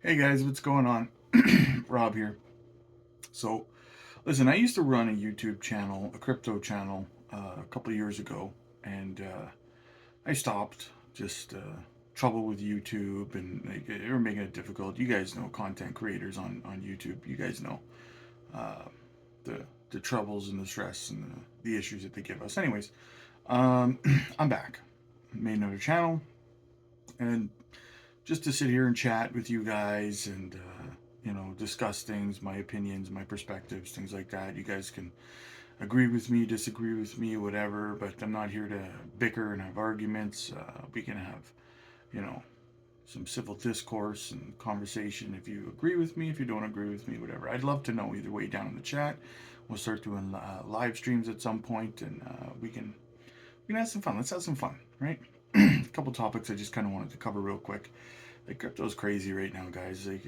Hey guys, what's going on? Rob here. So, listen, I used to run a YouTube channel, a crypto channel, a couple of years ago, and I stopped. Just trouble with YouTube, and they were making it difficult. You guys know content creators on YouTube. You guys know uh, the the troubles and the stress and the issues that they give us. Anyways, I'm back. Made another channel, and just to sit here and chat with you guys and discuss things, my opinions, my perspectives, things like that. You guys can agree with me, disagree with me, whatever, but I'm not here to bicker and have arguments. We can have, you know some civil discourse and conversation. If you agree with me, if you don't agree with me, whatever, I'd love to know either way down in the chat. We'll start doing live streams at some point, and we can have some fun. Let's have some fun, right? A couple topics I just kind of wanted to cover real quick. Like, crypto's crazy right now, guys. Like,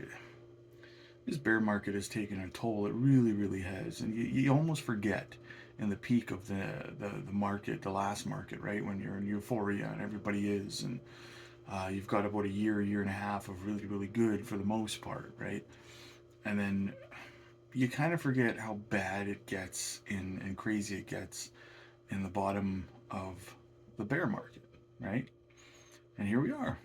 this bear market has taken a toll. It really, really has, and you almost forget in the peak of the market, the last market, right, when you're in euphoria and everybody is, and you've got about a year and a half of really, really good for the most part, right, and then you kind of forget how bad it gets and crazy it gets in the bottom of the bear market, right? And here we are.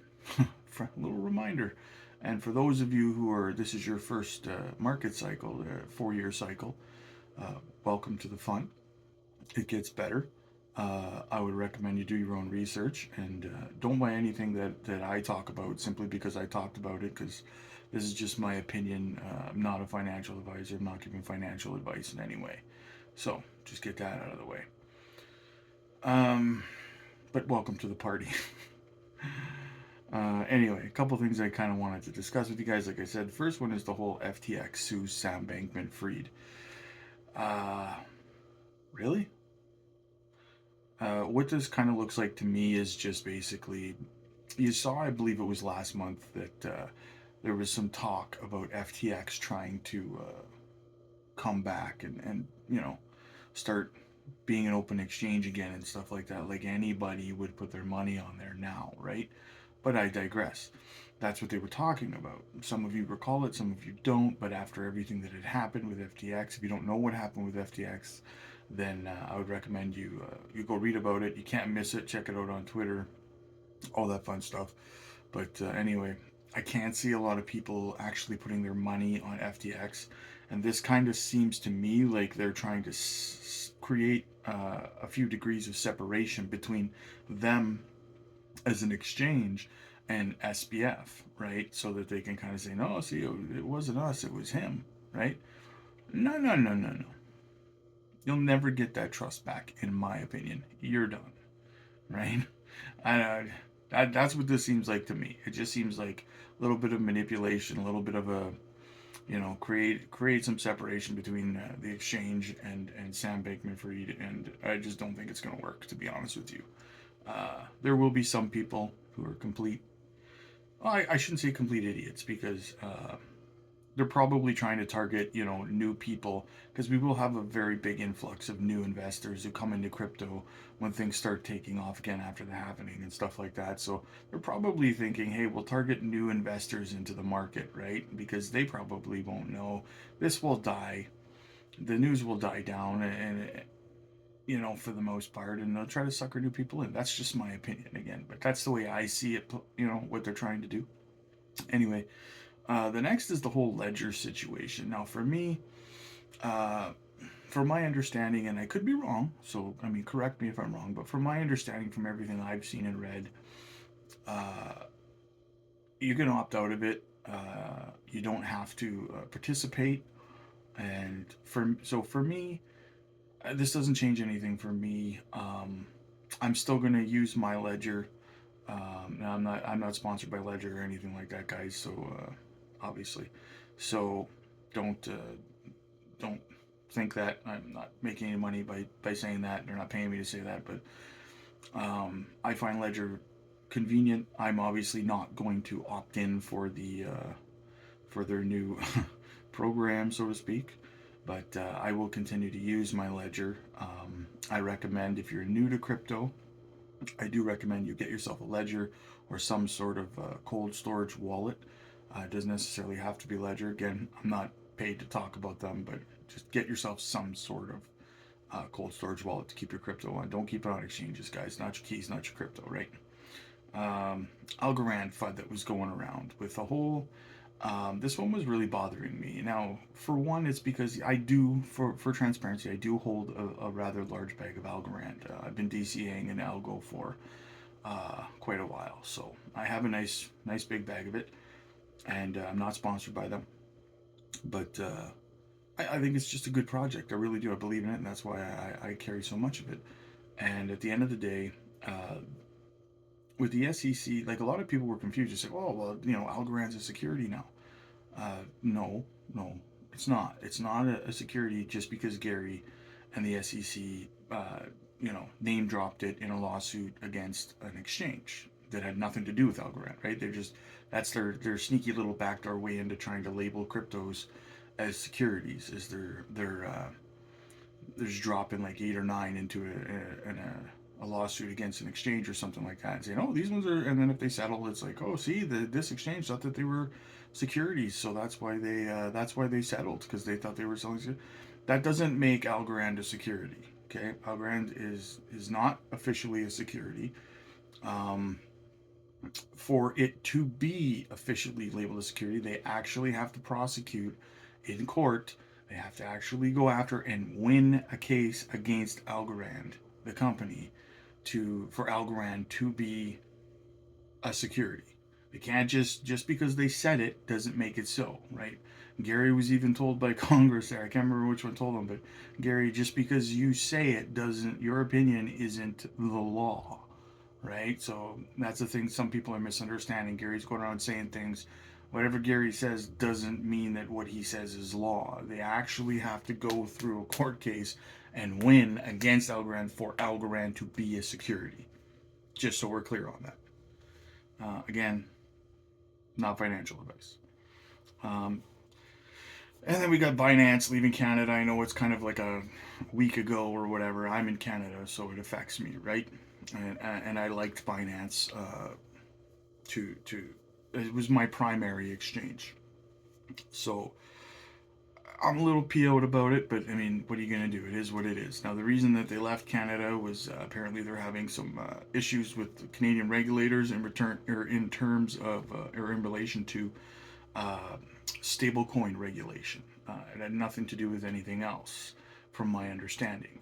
For a little reminder. And for those of you who are, this is your first market cycle, 4 year cycle, welcome to the fun. It gets better. I would recommend you do your own research and don't buy anything that I talk about simply because I talked about it, because this is just my opinion. I'm not a financial advisor. I'm not giving financial advice in any way. So just get that out of the way. Um, but welcome to the party. Anyway, a couple things I kind of wanted to discuss with you guys. Like I said, the first one is the whole FTX sues Sam Bankman Fried. Uh, really? What this kind of looks like to me is just basically, you saw, I believe it was last month, that there was some talk about FTX trying to come back and start being an open exchange again and stuff like that. Like anybody would put their money on there now, right? But I digress. That's what they were talking about. Some of you recall it, some of you don't. But after everything that had happened with FTX, if you don't know what happened with FTX, then I would recommend you go read about it. You can't miss it. Check it out on Twitter, all that fun stuff. But anyway, I can't see a lot of people actually putting their money on FTX, and this kind of seems to me like they're trying to create a few degrees of separation between them as an exchange and SBF, right? So that they can kind of say, no, see, it wasn't us, it was him, right? No, no, no, no, no. You'll never get that trust back, in my opinion. You're done, right? That's what this seems like to me. It just seems like a little bit of manipulation, a little bit of a, create some separation between the exchange and Sam Bankman-Fried, and I just don't think it's going to work, to be honest with you. There will be some people who are complete, well, I shouldn't say complete idiots, because they're probably trying to target, new people, because we will have a very big influx of new investors who come into crypto when things start taking off again after the halving and stuff like that. So they're probably thinking, hey, we'll target new investors into the market, right? Because they probably won't know. This will die. The news will die down, and for the most part, and they'll try to sucker new people in. That's just my opinion again, but that's the way I see it. What they're trying to do. Anyway, the next is the whole ledger situation. Now, for me, uh, from my understanding, and I could be wrong, so I mean, correct me if I'm wrong, but from my understanding, from everything I've seen and read, uh, you can opt out of it. You don't have to participate, and for me, this doesn't change anything for me. I'm still gonna use my ledger. Now I'm not sponsored by Ledger or anything like that, guys. So obviously, so don't don't think that I'm not making any money by saying that. They're not paying me to say that, but I find Ledger convenient. I'm obviously not going to opt in for their new program, so to speak. But I will continue to use my Ledger. I recommend, if you're new to crypto, I do recommend you get yourself a Ledger or some sort of cold storage wallet. It doesn't necessarily have to be Ledger. Again, I'm not paid to talk about them, but just get yourself some sort of cold storage wallet to keep your crypto on. Don't keep it on exchanges, guys. Not your keys, not your crypto, right? Algorand FUD that was going around with the whole. This one was really bothering me. Now, for one, it's because I do, for transparency, I do hold a rather large bag of Algorand. I've been DCAing an algo for quite a while, so I have a nice big bag of it, and I'm not sponsored by them, but I think it's just a good project. I really do. I believe in it, and that's why I carry so much of it. And at the end of the day, uh, with the SEC, like a lot of people were confused. They said, "Oh, well, Algorand's a security now." No, no, it's not. It's not a security just because Gary and the SEC, name dropped it in a lawsuit against an exchange that had nothing to do with Algorand, right? They're just that's their sneaky little backdoor way into trying to label cryptos as securities. Is there's dropping like 8 or 9 into a lawsuit against an exchange or something like that, and saying, "Oh, these ones are," and then if they settle, it's like, "Oh, see, this exchange thought that they were securities, so that's why they settled because they thought they were selling." That doesn't make Algorand a security. Okay, Algorand is not officially a security. Um, for it to be officially labeled a security, they actually have to prosecute in court. They have to actually go after and win a case against Algorand, the company, to for Algorand to be a security. They can't just because they said it doesn't make it so, right? Gary was even told by Congress there. I can't remember which one told him, but Gary, just because you say it doesn't, your opinion isn't the law, right? So that's the thing some people are misunderstanding. Gary's going around saying things. Whatever Gary says doesn't mean that what he says is law. They actually have to go through a court case and win against Algorand for Algorand to be a security. Just so we're clear on that. Again, not financial advice. Um, and then we got Binance leaving Canada. I know it's kind of like a week ago or whatever. I'm in Canada, so it affects me, right? And I liked Binance. To It was my primary exchange, so I'm a little PO'd about it. But I mean, what are you gonna do? It is what it is. Now, the reason that they left Canada was apparently they're having some issues with the Canadian regulators in return or in terms of or in relation to uh, stablecoin regulation. It had nothing to do with anything else, from my understanding.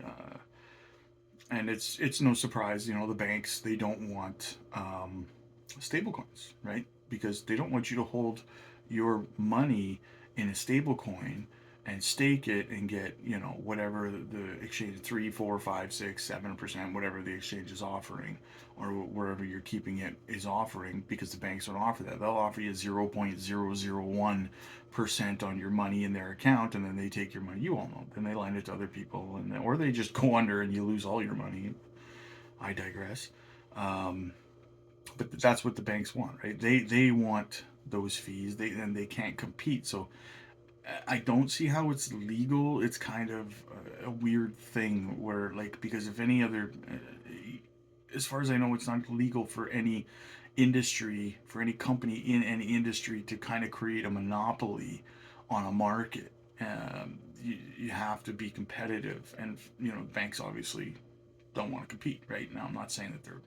And it's no surprise, the banks, they don't want stablecoins, right? Because they don't want you to hold your money in a stablecoin and stake it and get whatever the exchange 3, 4, 5, 6, 7%, whatever the exchange is offering, or wherever you're keeping it is offering, because the banks don't offer that. They'll offer you 0.001% on your money in their account, and then they take your money. You all know. Then they lend it to other people, or they just go under and you lose all your money. I digress. Um, but that's what the banks want, right? They want those fees. They can't compete. So I don't see how it's legal. It's kind of a weird thing where, like, because if any other, as far as I know, it's not legal for any industry, for any company in any industry to kind of create a monopoly on a market. You have to be competitive, and banks obviously don't want to compete, right? Now, I'm not saying that they're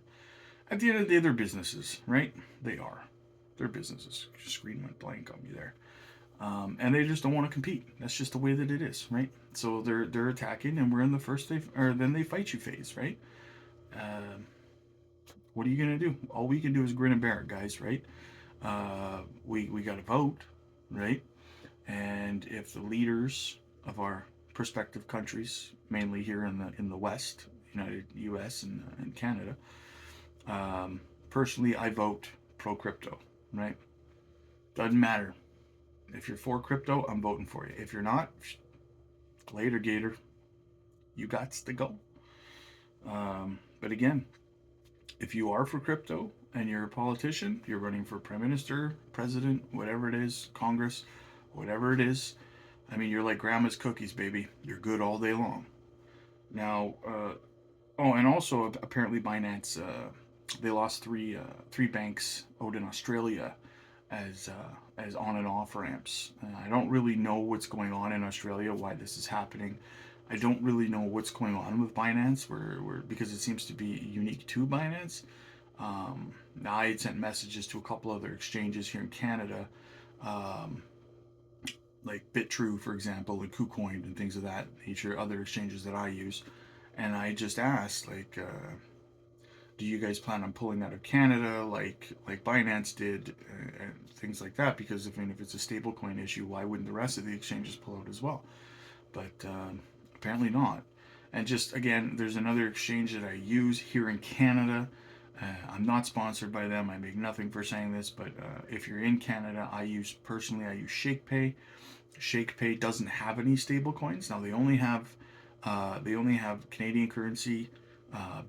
at the end of the day, they're businesses, right? They are. They're businesses. Your screen went blank on me there. And they just don't want to compete. That's just the way that it is, right? So they're attacking, and we're in the first day, or then they fight you phase, right? Uh, what are you gonna do? All we can do is grin and bear it, guys, right? We got to vote, right? And if the leaders of our prospective countries, mainly here in the West, United U.S. and Canada, personally, I vote pro crypto, right? Doesn't matter. If you're for crypto, I'm voting for you. If you're not, later, Gator. You got to go. But again, if you are for crypto and you're a politician, you're running for prime minister, president, whatever it is, Congress, whatever it is, I mean, you're like grandma's cookies, baby. You're good all day long. Now, oh, and also apparently Binance, they lost three banks out in Australia as on and off ramps. I don't really know what's going on in Australia, why this is happening. I don't really know what's going on with Binance, where because it seems to be unique to Binance. Now I had sent messages to a couple other exchanges here in Canada, um, like BitTrue, for example, and KuCoin and things of that nature, other exchanges that I use, and I just asked, like, do you guys plan on pulling out of Canada like Binance did, and things like that? Because if it's a stablecoin issue, why wouldn't the rest of the exchanges pull out as well? But apparently not. And just again, there's another exchange that I use here in Canada. I'm not sponsored by them. I make nothing for saying this, but if you're in Canada, I use ShakePay. ShakePay doesn't have any stable coins. Now they only have Canadian currency,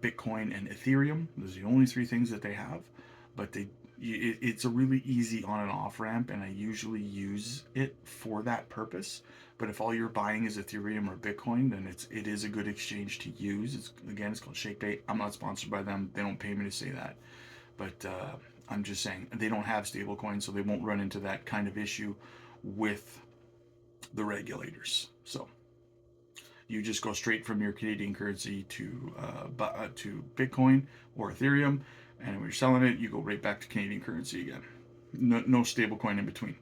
Bitcoin, and Ethereum. Those are the only three things that they have. But it's a really easy on and off ramp, and I usually use it for that purpose. But if all you're buying is Ethereum or Bitcoin, then it is a good exchange to use. It's called ShakePay. I'm not sponsored by them. They don't pay me to say that. But I'm just saying they don't have stablecoins, so they won't run into that kind of issue with the regulators. So you just go straight from your Canadian currency to Bitcoin or Ethereum, and when you're selling it, you go right back to Canadian currency again. No stable coin in between.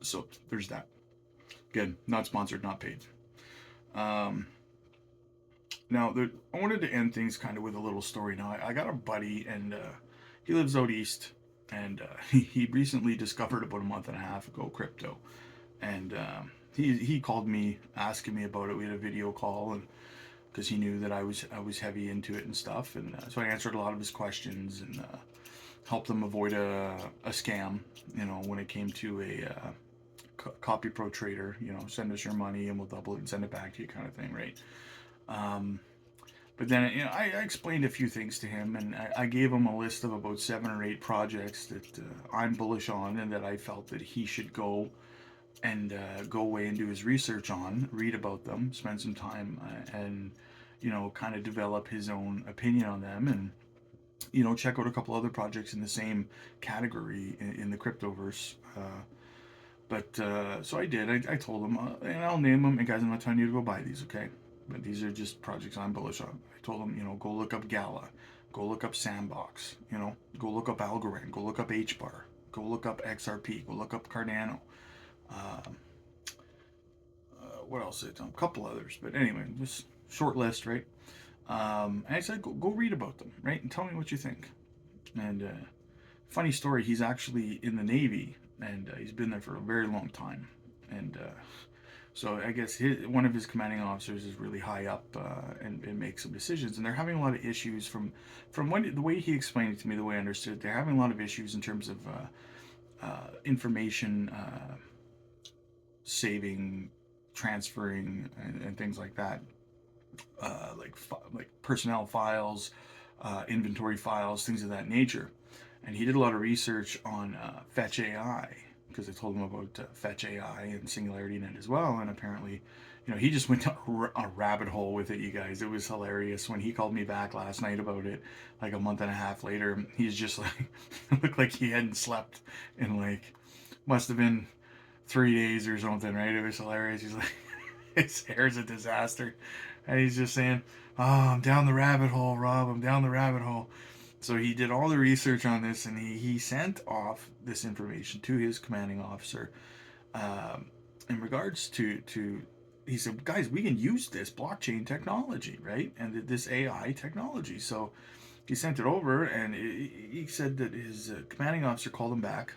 So there's that. Again, not sponsored, not paid. Um, Now, I wanted to end things kind of with a little story. Now, I got a buddy, and he lives out east, and he recently discovered about a month and a half ago crypto, and he called me asking me about it. We had a video call, and because he knew that I was heavy into it and stuff, and so I answered a lot of his questions and helped them avoid a scam. When it came to a copy pro trader, send us your money and we'll double it and send it back to you, kind of thing, right? Um, but then I explained a few things to him, and I gave him a list of about 7 or 8 projects that I'm bullish on, and that I felt that he should go and go away and do his research on, read about them, spend some time, and kind of develop his own opinion on them, and check out a couple other projects in the same category in the cryptoverse. But so I did. I told him, and I'll name them. And guys, I'm not telling you to go buy these, okay? But these are just projects I'm bullish on. I told him, go look up Gala, go look up Sandbox, go look up Algorand, go look up HBAR, go look up XRP, go look up Cardano. Um, what else? A couple others, but anyway, just short list, right? And I said, go read about them, right, and tell me what you think. And funny story, he's actually in the Navy, and he's been there for a very long time, and so I guess one of his commanding officers is really high up and makes some decisions, and they're having a lot of issues from the way he explained it to me, the way I understood it, they're having a lot of issues in terms of information saving, transferring, and things like that, like personnel files, inventory files, things of that nature. And he did a lot of research on Fetch AI, because I told him about Fetch AI and SingularityNet as well. And apparently, he just went down a rabbit hole with it, you guys. It was hilarious. When he called me back last night about it, like a month and a half later, he's just like, it looked like he hadn't slept in must have been 3 days or something, right? It was hilarious. He's like, his hair's a disaster. And he's just saying, "Oh, I'm down the rabbit hole, Rob. I'm down the rabbit hole." So he did all the research on this, and he sent off this information to his commanding officer in regards to he said, "Guys, we can use this blockchain technology, right? And this AI technology." So he sent it over, and he said that his commanding officer called him back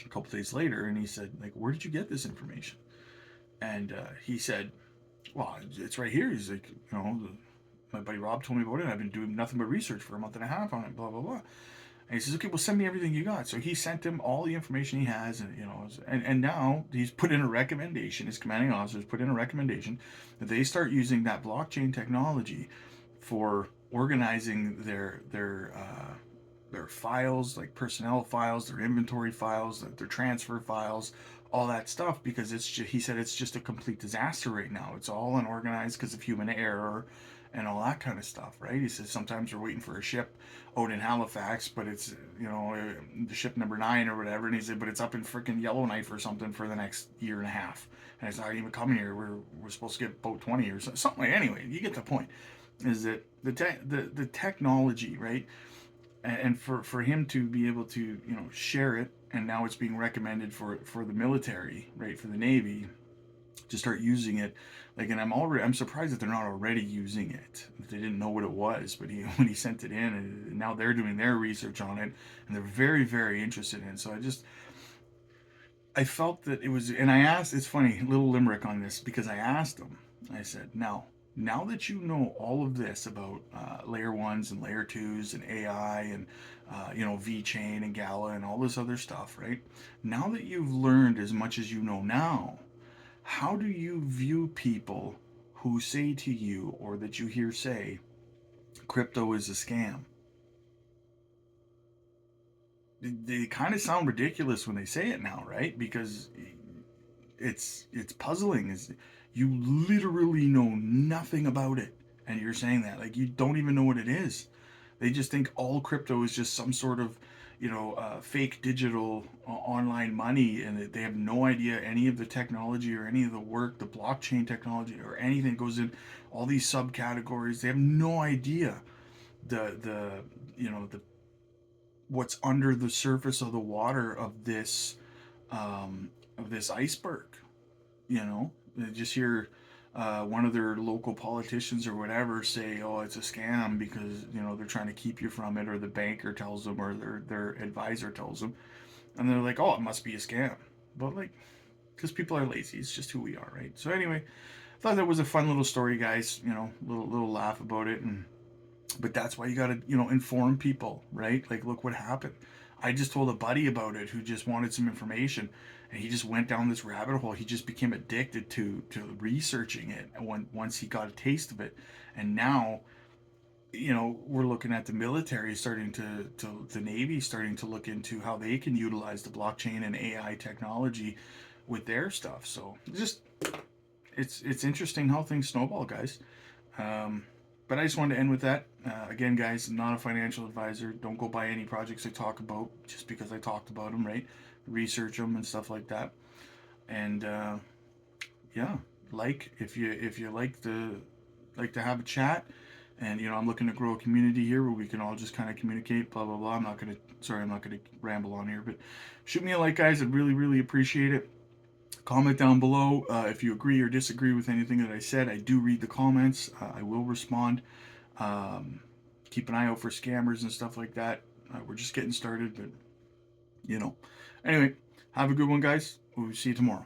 a couple days later, and he said, like, "Where did you get this information?" And he said, "Well, it's right here." He's like, my buddy Rob told me about it. I've been doing nothing but research for a month and a half on it, blah, blah, blah. And he says, "Okay, well, send me everything you got." So he sent him all the information he has, and now he's put in a recommendation. His commanding officers put in a recommendation that they start using that blockchain technology for organizing their files, like personnel files, their inventory files, their transfer files, all that stuff, because he said it's just a complete disaster right now. It's all unorganized because of human error and all that kind of stuff, right? He says sometimes we're waiting for a ship out in Halifax, but it's, the ship number 9 or whatever, and he said, but it's up in freaking Yellowknife or something for the next year and a half, and it's not even coming here. We're supposed to get boat 20 or something. Like, anyway, you get the point. Is that the technology, right? And for him to be able to share it, and now it's being recommended for the military, right, for the Navy to start using it. Like, and I'm surprised that they're not already using it. They didn't know what it was, but when he sent it in, and now they're doing their research on it, and they're very, very interested in it. So I felt that it was, and I asked, it's funny, little limerick on this, because I asked him, I said, now that you know all of this about layer ones and layer twos and AI and VeChain and Gala and all this other stuff, right? Now that you've learned as much as you know now, how do you view people who say to you, or that you hear say, crypto is a scam? They kind of sound ridiculous when they say it now, right? Because it's puzzling. Is you literally know nothing about it, and you're saying that like you don't even know what it is. They just think all crypto is just some sort of fake digital online money, and they have no idea any of the technology or any of the work, the blockchain technology or anything that goes in all these subcategories. They have no idea the the what's under the surface of the water of this iceberg. They just hear one of their local politicians or whatever say, "Oh, it's a scam because they're trying to keep you from it," or the banker tells them, or their advisor tells them, and they're like, "Oh, it must be a scam." But like, because people are lazy, it's just who we are, right? So anyway, I thought that was a fun little story, guys. Little laugh about it, and but that's why you got to inform people, right? Like, look what happened. I just told a buddy about it who just wanted some information, and he just went down this rabbit hole. He just became addicted to researching it once he got a taste of it. And now we're looking at the military starting to the Navy starting to look into how they can utilize the blockchain and AI technology with their stuff. So just it's interesting how things snowball, guys. um, but I just wanted to end with that. Again, guys, I'm not a financial advisor. Don't go buy any projects I talk about just because I talked about them, right? Research them and stuff like that. And yeah, like if you like to have a chat, and I'm looking to grow a community here where we can all just kind of communicate. Blah blah blah. I'm not gonna ramble on here, but shoot me a like, guys. I'd really really appreciate it. Comment down below if you agree or disagree with anything that I said. I do read the comments. I will respond. Um, Keep an eye out for scammers and stuff like that. We're just getting started, but you know. Anyway, have a good one, guys. We'll see you tomorrow.